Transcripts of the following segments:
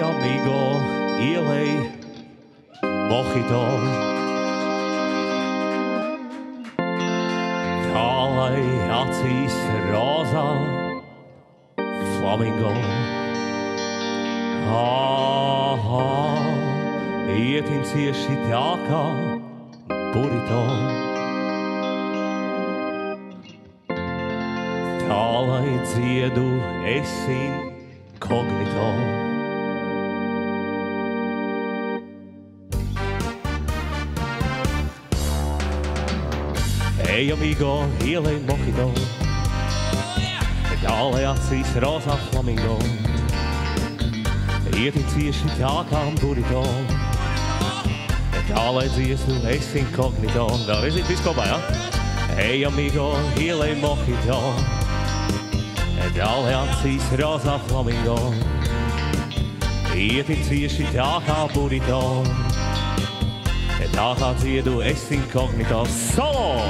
amigo, ielej mojito. Tā lai acīs rozā flamingo. Ietim cieši tā kā burrito. Tā lai dziedu esi inkognito. Ej, amigo, ielej mojito. Tā lai acīs rozā flamingo. Ietim cieši tā kā burrito. Tā lai dziesmu esi inkognito. Vēlreiz viss kopā, ja? Ej, amigo, ielej mojito. Tā lai acīs rozā flamingo. Ietim cieši tā kā burrito. Tā kā dziedu esi inkognito. Solo!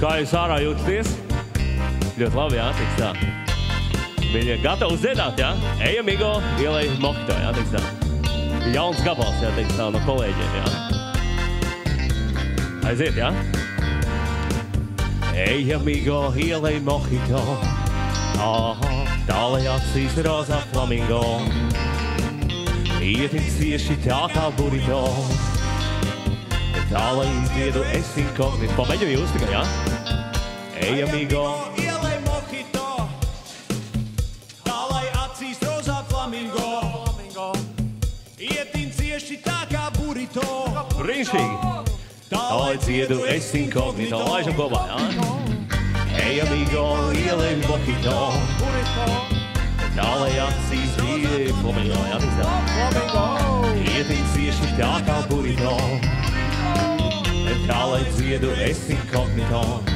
Kā jūs ārā jūtaties? Ļoti labi, jā, tiks tā. Viņi ir gatavi dziedāt, jā? Ej, amigo, ielej mojito, jā, tiks tā. Jauns gabals, jā, tiks tā, no kolēģiem, jā. Aiziet, jā? Ej, amigo, ielej mojito. Tā lai acīs rozā flamingo. Ietim cieši tā kā burrito. Tā lai dziedu esi inkognito. Pamēģinu jūs tikai, jā? Ej, amigo, ielej mojito. Tā lai acīs rozā flamingo. Ietim cieši tā kā burrito. brīnišķīgi. Tā lai dziedu esi inkognito. Laižam kopā, jā? Ej, amigo, ielej mojito. Tā lai acīs dziedu flamingo, jā? Ietim cieši tā kā burrito. Tā lai dziedu esi inkognito.